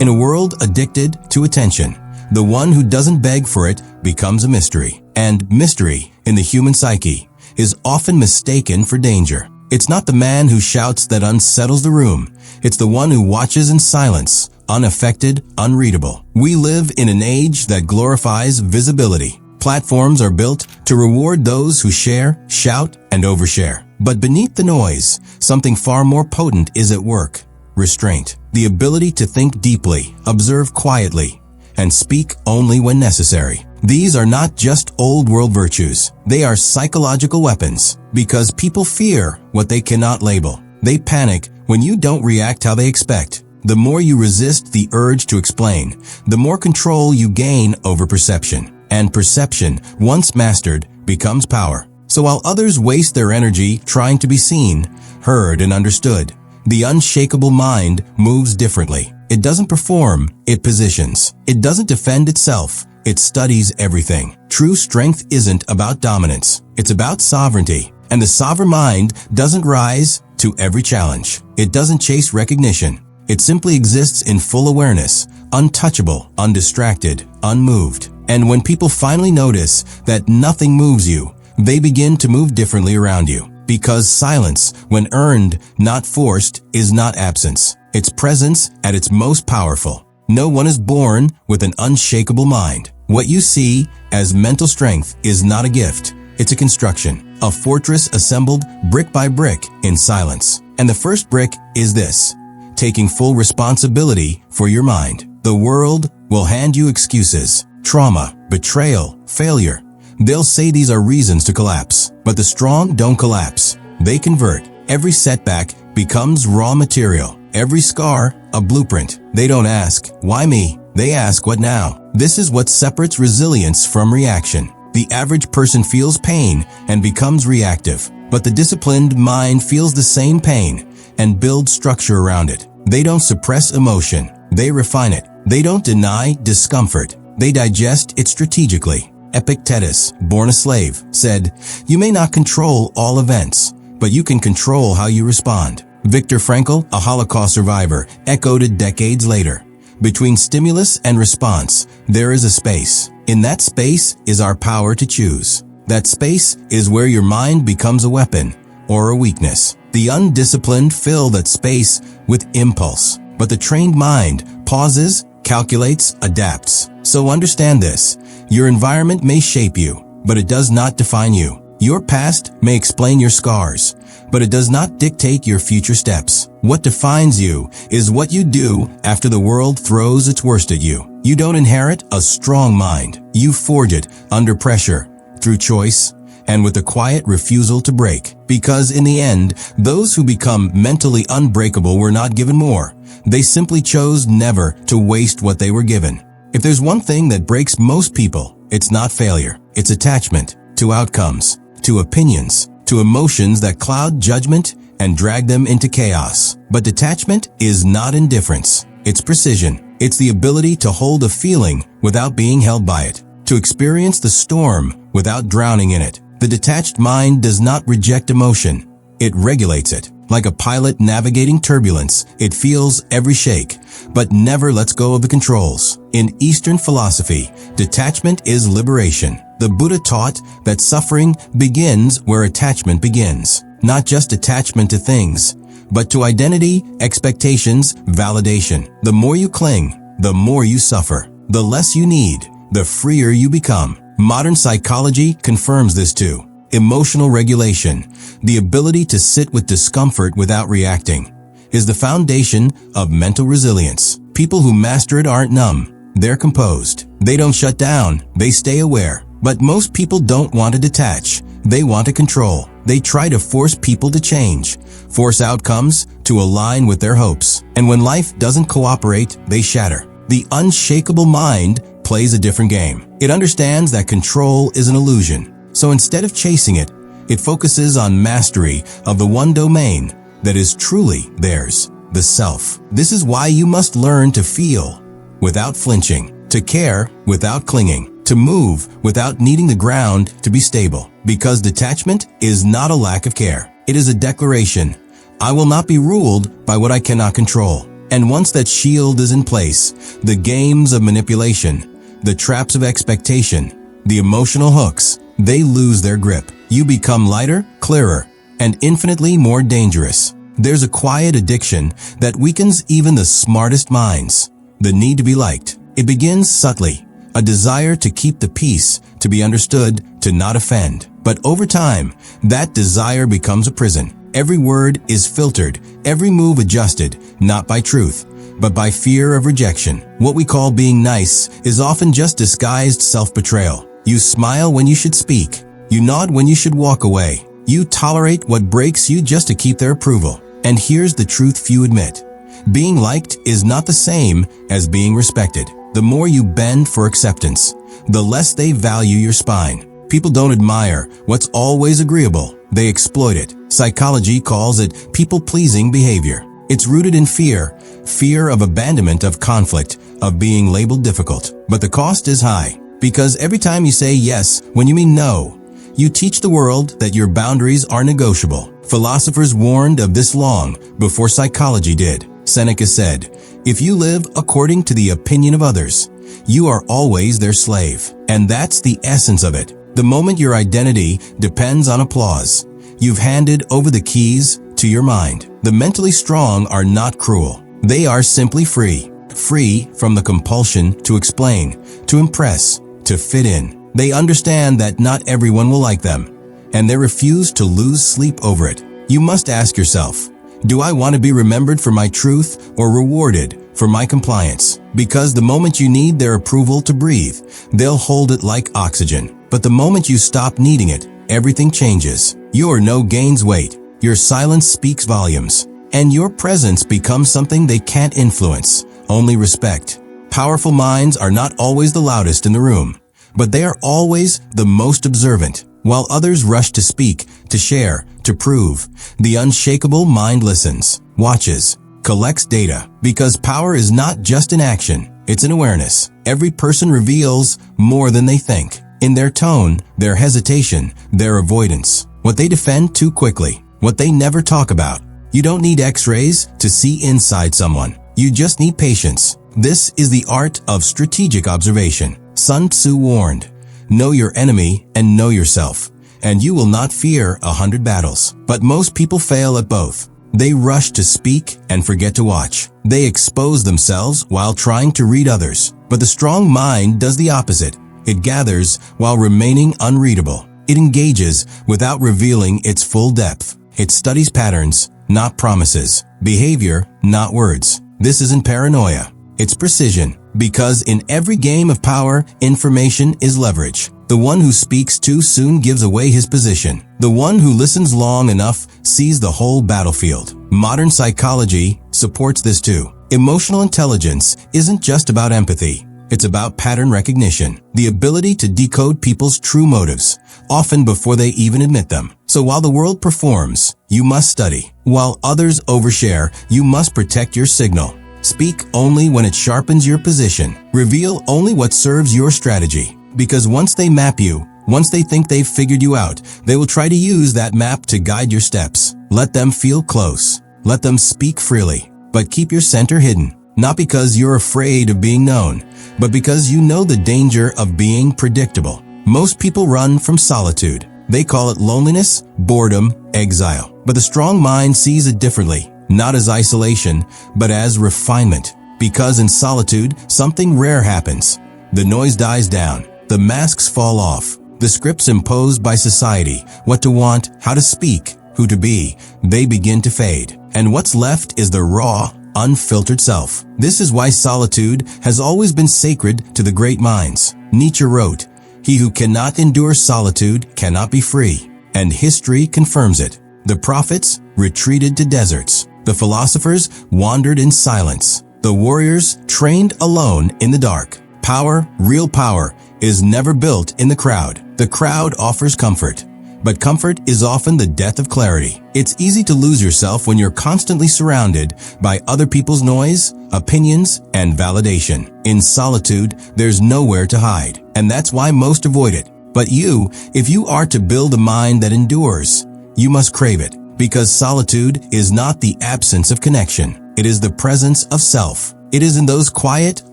In a world addicted to attention, the one who doesn't beg for it becomes a mystery. And mystery, in the human psyche, is often mistaken for danger. It's not the man who shouts that unsettles the room. It's the one who watches in silence, unaffected, unreadable. We live in an age that glorifies visibility. Platforms are built to reward those who share, shout, and overshare. But beneath the noise, something far more potent is at work. Restraint. The ability to think deeply, observe quietly, and speak only when necessary. These are not just old-world virtues. They are psychological weapons, because people fear what they cannot label. They panic when you don't react how they expect. The more you resist the urge to explain, the more control you gain over perception. And perception, once mastered, becomes power. So while others waste their energy trying to be seen, heard, and understood, the unshakable mind moves differently. It doesn't perform, it positions. It doesn't defend itself, it studies everything. True strength isn't about dominance, it's about sovereignty. And the sovereign mind doesn't rise to every challenge. It doesn't chase recognition. It simply exists in full awareness, untouchable, undistracted, unmoved. And when people finally notice that nothing moves you, they begin to move differently around you. Because silence, when earned, not forced, is not absence. It's presence at its most powerful. No one is born with an unshakable mind. What you see as mental strength is not a gift. It's a construction, a fortress assembled brick by brick in silence. And the first brick is this: taking full responsibility for your mind. The world will hand you excuses, trauma, betrayal, failure. They'll say these are reasons to collapse. But the strong don't collapse. They convert. Every setback becomes raw material. Every scar, a blueprint. They don't ask, why me? They ask, what now? This is what separates resilience from reaction. The average person feels pain and becomes reactive. But the disciplined mind feels the same pain and builds structure around it. They don't suppress emotion. They refine it. They don't deny discomfort. They digest it strategically. Epictetus, born a slave, said, "You may not control all events, but you can control how you respond." Viktor Frankl, a Holocaust survivor, echoed it decades later. Between stimulus and response, there is a space. In that space is our power to choose. That space is where your mind becomes a weapon or a weakness. The undisciplined fill that space with impulse, but the trained mind pauses, calculates, adapts. So understand this. Your environment may shape you, but it does not define you. Your past may explain your scars, but it does not dictate your future steps. What defines you is what you do after the world throws its worst at you. You don't inherit a strong mind. You forge it under pressure, through choice, and with a quiet refusal to break. Because in the end, those who become mentally unbreakable were not given more. They simply chose never to waste what they were given. If there's one thing that breaks most people, it's not failure. It's attachment to outcomes, to opinions, to emotions that cloud judgment and drag them into chaos. But detachment is not indifference. It's precision. It's the ability to hold a feeling without being held by it, to experience the storm without drowning in it. The detached mind does not reject emotion. It regulates it. Like a pilot navigating turbulence, it feels every shake, but never lets go of the controls. In Eastern philosophy, detachment is liberation. The Buddha taught that suffering begins where attachment begins. Not just attachment to things, but to identity, expectations, validation. The more you cling, the more you suffer. The less you need, the freer you become. Modern psychology confirms this too. Emotional regulation, the ability to sit with discomfort without reacting, is the foundation of mental resilience. People who master it aren't numb, they're composed. They don't shut down, they stay aware. But most people don't want to detach, they want to control. They try to force people to change, force outcomes to align with their hopes. And when life doesn't cooperate, they shatter. The unshakable mind plays a different game. It understands that control is an illusion. So instead of chasing it, it focuses on mastery of the one domain that is truly theirs, the self. This is why you must learn to feel without flinching, to care without clinging, to move without needing the ground to be stable. Because detachment is not a lack of care. It is a declaration. I will not be ruled by what I cannot control. And once that shield is in place, the games of manipulation, the traps of expectation, the emotional hooks, they lose their grip. You become lighter, clearer, and infinitely more dangerous. There's a quiet addiction that weakens even the smartest minds. The need to be liked. It begins subtly. A desire to keep the peace, to be understood, to not offend. But over time, that desire becomes a prison. Every word is filtered, every move adjusted, not by truth, but by fear of rejection. What we call being nice is often just disguised self-betrayal. You smile when you should speak. You nod when you should walk away. You tolerate what breaks you just to keep their approval. And here's the truth few admit. Being liked is not the same as being respected. The more you bend for acceptance, the less they value your spine. People don't admire what's always agreeable. They exploit it. Psychology calls it people-pleasing behavior. It's rooted in fear, fear of abandonment, of conflict, of being labeled difficult. But the cost is high, because every time you say yes when you mean no, you teach the world that your boundaries are negotiable. Philosophers warned of this long before psychology did. Seneca said, "If you live according to the opinion of others, you are always their slave." And that's the essence of it. The moment your identity depends on applause, you've handed over the keys to your mind. The mentally strong are not cruel. They are simply free. Free from the compulsion to explain, to impress, to fit in. They understand that not everyone will like them, and they refuse to lose sleep over it. You must ask yourself, do I want to be remembered for my truth or rewarded for my compliance? Because the moment you need their approval to breathe, they'll hold it like oxygen. But the moment you stop needing it, everything changes. Your no gains weight. Your silence speaks volumes. And your presence becomes something they can't influence, only respect. Powerful minds are not always the loudest in the room, but they are always the most observant. While others rush to speak, to share, to prove, the unshakable mind listens, watches, collects data. Because power is not just in action, it's in awareness. Every person reveals more than they think. In their tone, their hesitation, their avoidance. What they defend too quickly, what they never talk about. You don't need x-rays to see inside someone. You just need patience. This is the art of strategic observation. Sun Tzu warned, "Know your enemy and know yourself, and you will not fear 100 battles." But most people fail at both. They rush to speak and forget to watch. They expose themselves while trying to read others. But the strong mind does the opposite. It gathers while remaining unreadable. It engages without revealing its full depth. It studies patterns, not promises. Behavior, not words. This isn't paranoia. It's precision. Because in every game of power, information is leverage. The one who speaks too soon gives away his position. The one who listens long enough sees the whole battlefield. Modern psychology supports this too. Emotional intelligence isn't just about empathy. It's about pattern recognition, the ability to decode people's true motives, often before they even admit them. So while the world performs, you must study. While others overshare, you must protect your signal. Speak only when it sharpens your position. Reveal only what serves your strategy. Because once they map you, once they think they've figured you out, they will try to use that map to guide your steps. Let them feel close. Let them speak freely. But keep your center hidden. Not because you're afraid of being known, but because you know the danger of being predictable. Most people run from solitude. They call it loneliness, boredom, exile. But the strong mind sees it differently, not as isolation, but as refinement. Because in solitude, something rare happens. The noise dies down. The masks fall off. The scripts imposed by society, what to want, how to speak, who to be, they begin to fade. And what's left is the raw, unfiltered self. This is why solitude has always been sacred to the great minds. Nietzsche wrote, "He who cannot endure solitude cannot be free." And history confirms it. The prophets retreated to deserts. The philosophers wandered in silence. The warriors trained alone in the dark. Power, real power, is never built in the crowd. The crowd offers comfort. But comfort is often the death of clarity. It's easy to lose yourself when you're constantly surrounded by other people's noise, opinions, and validation. In solitude, there's nowhere to hide, and that's why most avoid it. But you, if you are to build a mind that endures, you must crave it, because solitude is not the absence of connection. It is the presence of self. It is in those quiet,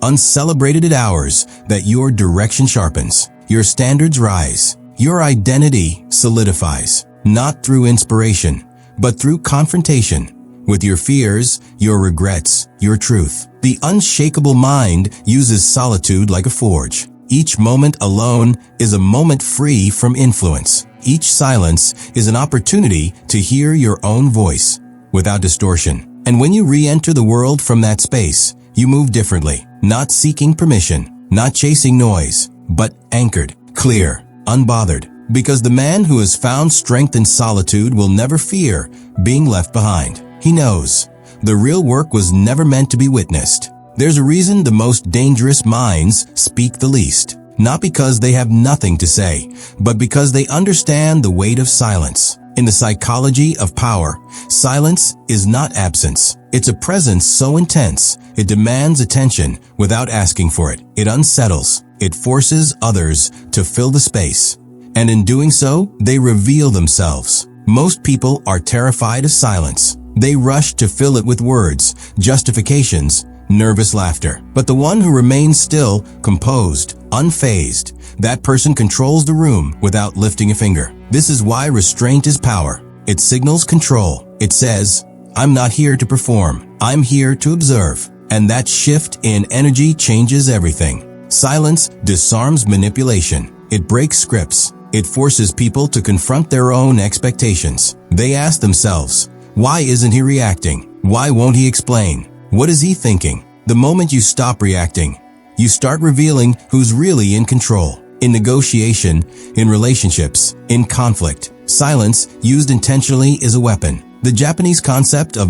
uncelebrated hours that your direction sharpens, your standards rise, your identity solidifies, not through inspiration, but through confrontation with your fears, your regrets, your truth. The unshakable mind uses solitude like a forge. Each moment alone is a moment free from influence. Each silence is an opportunity to hear your own voice without distortion. And when you re-enter the world from that space, you move differently, not seeking permission, not chasing noise, but anchored, clear, unbothered. Because the man who has found strength in solitude will never fear being left behind. He knows the real work was never meant to be witnessed. There's a reason the most dangerous minds speak the least. Not because they have nothing to say, but because they understand the weight of silence. In the psychology of power, silence is not absence. It's a presence so intense, it demands attention without asking for it. It unsettles. It forces others to fill the space. And in doing so, they reveal themselves. Most people are terrified of silence. They rush to fill it with words, justifications, nervous laughter. But the one who remains still, composed, unfazed, that person controls the room without lifting a finger. This is why restraint is power. It signals control. It says, I'm not here to perform. I'm here to observe. And that shift in energy changes everything. Silence disarms manipulation. It breaks scripts. It forces people to confront their own expectations. They ask themselves, why isn't he reacting? Why won't he explain? What is he thinking? The moment you stop reacting, you start revealing who's really in control. In negotiation, in relationships, in conflict, silence used intentionally is a weapon. The Japanese concept of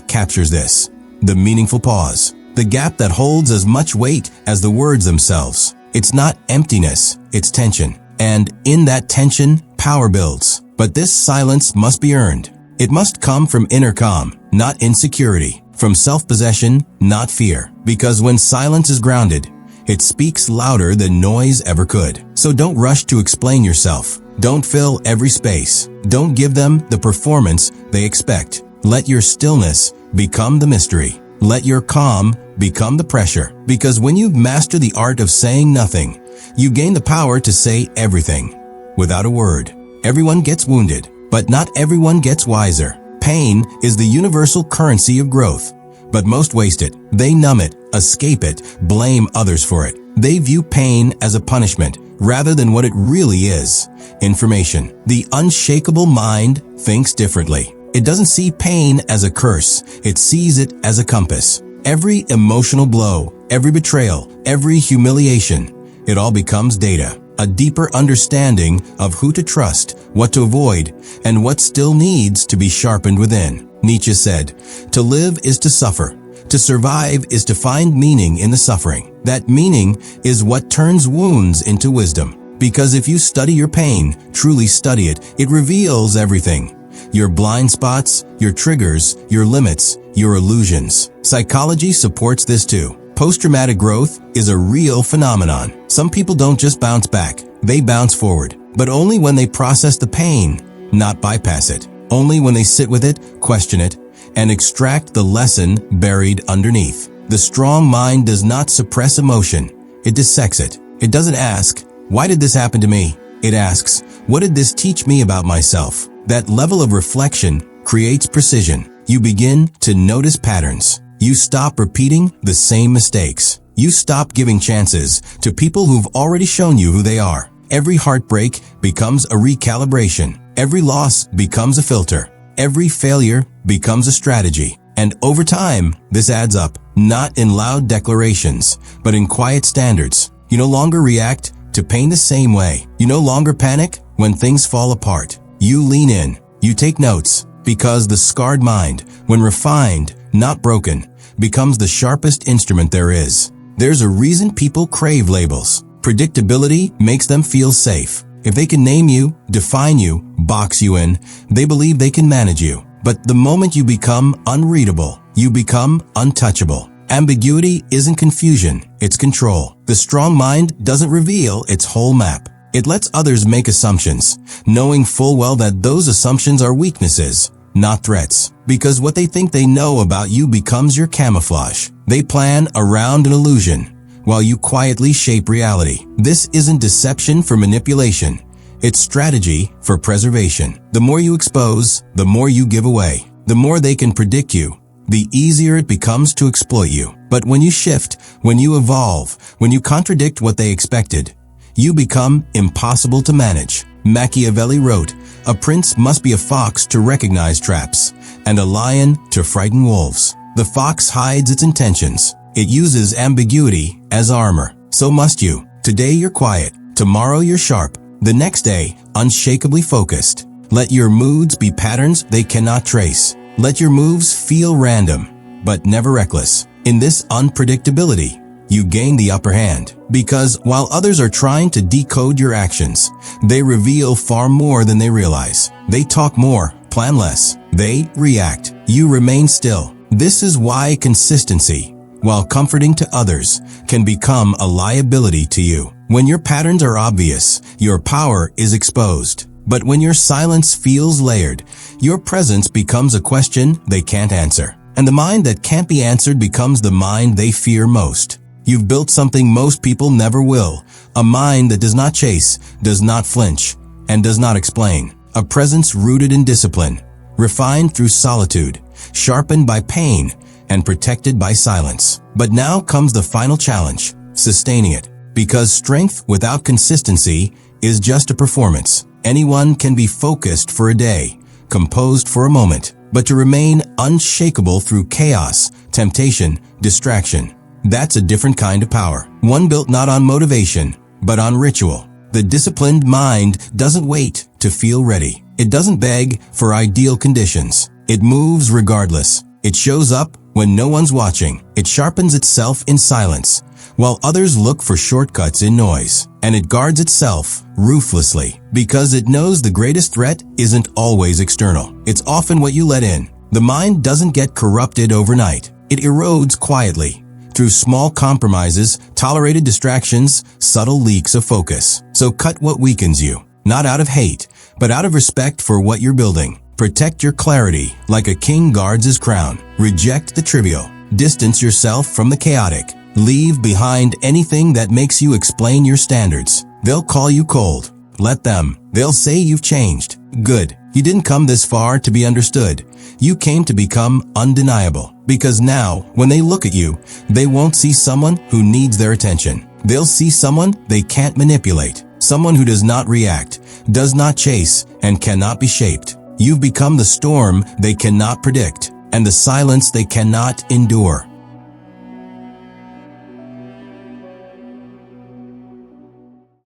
captures this. The meaningful pause. The gap that holds as much weight as the words themselves. It's not emptiness, it's tension. And in that tension, power builds. But this silence must be earned. It must come from inner calm, not insecurity. From self-possession, not fear. Because when silence is grounded, it speaks louder than noise ever could. So don't rush to explain yourself. Don't fill every space. Don't give them the performance they expect. Let your stillness become the mystery. Let your calm become the pressure. Because when you master the art of saying nothing, you gain the power to say everything without a word. Everyone gets wounded, but not everyone gets wiser. Pain is the universal currency of growth, but most waste it. They numb it, escape it, blame others for it. They view pain as a punishment rather than what it really is, information. The unshakable mind thinks differently. It doesn't see pain as a curse. It sees it as a compass. Every emotional blow, every betrayal, every humiliation, it all becomes data. A deeper understanding of who to trust, what to avoid, and what still needs to be sharpened within. Nietzsche said, to live is to suffer. To survive is to find meaning in the suffering. That meaning is what turns wounds into wisdom. Because if you study your pain, truly study it, it reveals everything. Your blind spots, your triggers, your limits, your illusions. Psychology supports this too. Post-traumatic growth is a real phenomenon. Some people don't just bounce back, they bounce forward. But only when they process the pain, not bypass it. Only when they sit with it, question it, and extract the lesson buried underneath. The strong mind does not suppress emotion, it dissects it. It doesn't ask, why did this happen to me? It asks, what did this teach me about myself? That level of reflection creates precision. You begin to notice patterns. You stop repeating the same mistakes. You stop giving chances to people who've already shown you who they are. Every heartbreak becomes a recalibration. Every loss becomes a filter. Every failure becomes a strategy. And over time, this adds up, not in loud declarations, but in quiet standards. You no longer react to pain the same way. You no longer panic when things fall apart. You lean in. You take notes. Because the scarred mind, when refined, not broken, becomes the sharpest instrument there is. There's a reason people crave labels. Predictability makes them feel safe. If they can name you, define you, box you in, they believe they can manage you. But the moment you become unreadable, you become untouchable. Ambiguity isn't confusion, it's control. The strong mind doesn't reveal its whole map. It lets others make assumptions, knowing full well that those assumptions are weaknesses, not threats. Because what they think they know about you becomes your camouflage. They plan around an illusion, while you quietly shape reality. This isn't deception for manipulation. It's strategy for preservation. The more you expose, the more you give away. The more they can predict you, the easier it becomes to exploit you. But when you shift, when you evolve, when you contradict what they expected, you become impossible to manage. Machiavelli wrote, "A prince must be a fox to recognize traps, and a lion to frighten wolves." The fox hides its intentions. It uses ambiguity as armor. So must you. Today you're quiet. Tomorrow you're sharp. The next day, unshakably focused. Let your moods be patterns they cannot trace. Let your moves feel random, but never reckless. In this unpredictability, you gain the upper hand. Because while others are trying to decode your actions, they reveal far more than they realize. They talk more, plan less. They react. You remain still. This is why consistency, while comforting to others, can become a liability to you. When your patterns are obvious, your power is exposed. But when your silence feels layered, your presence becomes a question they can't answer. And the mind that can't be answered becomes the mind they fear most. You've built something most people never will. A mind that does not chase, does not flinch, and does not explain. A presence rooted in discipline, refined through solitude, sharpened by pain, and protected by silence. But now comes the final challenge, sustaining it. Because strength without consistency is just a performance. Anyone can be focused for a day, composed for a moment, but to remain unshakable through chaos, temptation, distraction, that's a different kind of power. One built not on motivation, but on ritual. The disciplined mind doesn't wait to feel ready. It doesn't beg for ideal conditions. It moves regardless. It shows up when no one's watching. It sharpens itself in silence, while others look for shortcuts in noise. And it guards itself ruthlessly, because it knows the greatest threat isn't always external. It's often what you let in. The mind doesn't get corrupted overnight. It erodes quietly, through small compromises, tolerated distractions, subtle leaks of focus. So cut what weakens you, not out of hate, but out of respect for what you're building. Protect your clarity like a king guards his crown. Reject the trivial. Distance yourself from the chaotic. Leave behind anything that makes you explain your standards. They'll call you cold. Let them. They'll say you've changed. Good. You didn't come this far to be understood. You came to become undeniable. Because now, when they look at you, they won't see someone who needs their attention. They'll see someone they can't manipulate. Someone who does not react, does not chase, and cannot be shaped. You've become the storm they cannot predict, and the silence they cannot endure.